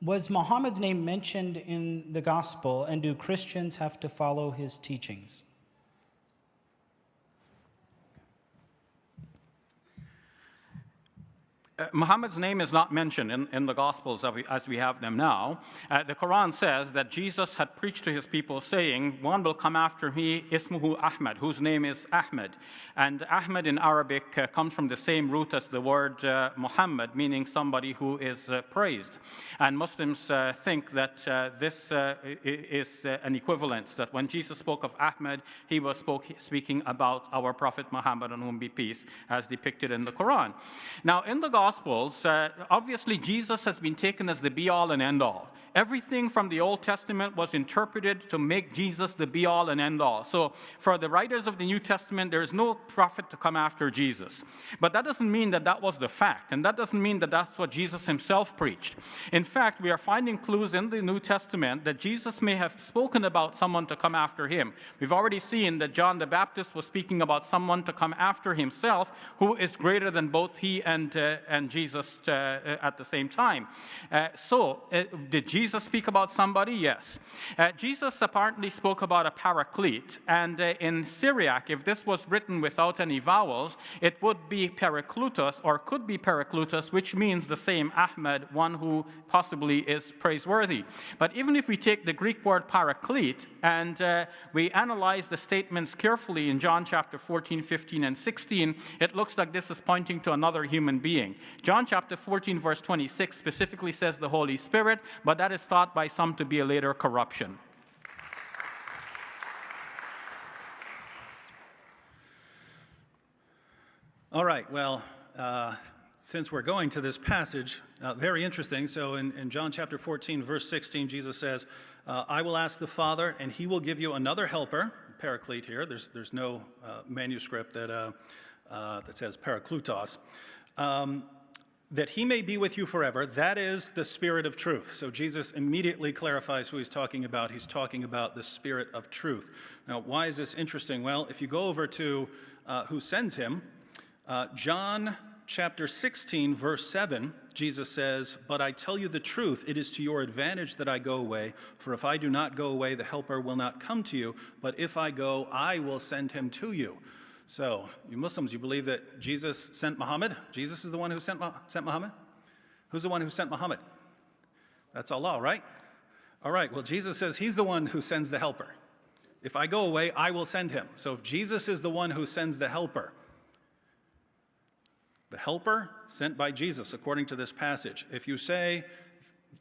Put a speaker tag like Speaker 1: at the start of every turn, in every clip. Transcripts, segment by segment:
Speaker 1: Was Muhammad's name mentioned in the gospel, and do Christians have to follow his teachings?
Speaker 2: Muhammad's name is not mentioned in the Gospels as we have them now. The Quran says that Jesus had preached to his people saying, one will come after me, ismuhu Ahmad, whose name is Ahmed. And Ahmed in Arabic comes from the same root as the word Muhammad, meaning somebody who is praised. And Muslims think that this is an equivalence, that when Jesus spoke of Ahmed, he was speaking about our Prophet Muhammad, on whom be peace, as depicted in the Quran. Now, in the Gospels, obviously Jesus has been taken as the be-all and end-all. Everything from the Old Testament was interpreted to make Jesus the be-all and end-all. So for the writers of the New Testament, there is no prophet to come after Jesus. But that doesn't mean that that was the fact, and that doesn't mean that that's what Jesus himself preached. In fact, we are finding clues in the New Testament that Jesus may have spoken about someone to come after him. We've already seen that John the Baptist was speaking about someone to come after himself, who is greater than both he and Jesus at the same time. Did Jesus speak about somebody? Yes. Jesus apparently spoke about a paraclete, and in Syriac, if this was written without any vowels, it would be paraklutos, or could be paraklutos, which means the same Ahmed, one who possibly is praiseworthy. But even if we take the Greek word paraclete and we analyze the statements carefully in John chapter 14, 15, and 16, it looks like this is pointing to another human being. John chapter 14, verse 26 specifically says the Holy Spirit, but that is thought by some to be a later corruption.
Speaker 3: All right, well, since we're going to this passage, very interesting. So in John chapter 14, verse 16, Jesus says, I will ask the Father, and he will give you another helper, paraclete here. There's no manuscript that says paraklutos. That he may be with you forever. That is the Spirit of truth. So Jesus immediately clarifies who he's talking about. He's talking about the Spirit of truth. Now, why is this interesting? Well, if you go over to who sends him, John chapter 16, verse 7, Jesus says, but I tell you the truth, it is to your advantage that I go away. For if I do not go away, the Helper will not come to you. But if I go, I will send him to you. So, you Muslims, you believe that Jesus sent Muhammad? Jesus is the one who sent Muhammad? Who's the one who sent Muhammad? That's Allah, right? All right, well, Jesus says he's the one who sends the helper. If I go away, I will send him. So if Jesus is the one who sends the helper sent by Jesus, according to this passage, if you say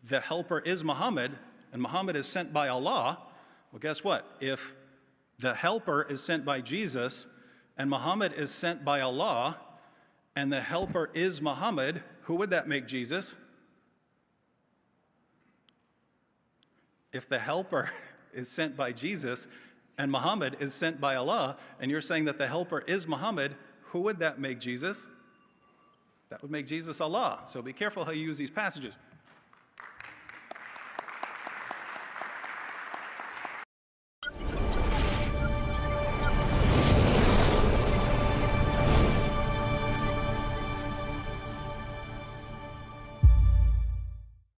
Speaker 3: the helper is Muhammad, and Muhammad is sent by Allah, well, guess what? If the helper is sent by Jesus, and Muhammad is sent by Allah, and the helper is Muhammad, who would that make Jesus? If the helper is sent by Jesus, and Muhammad is sent by Allah, and you're saying that the helper is Muhammad, who would that make Jesus? That would make Jesus Allah. So be careful how you use these passages.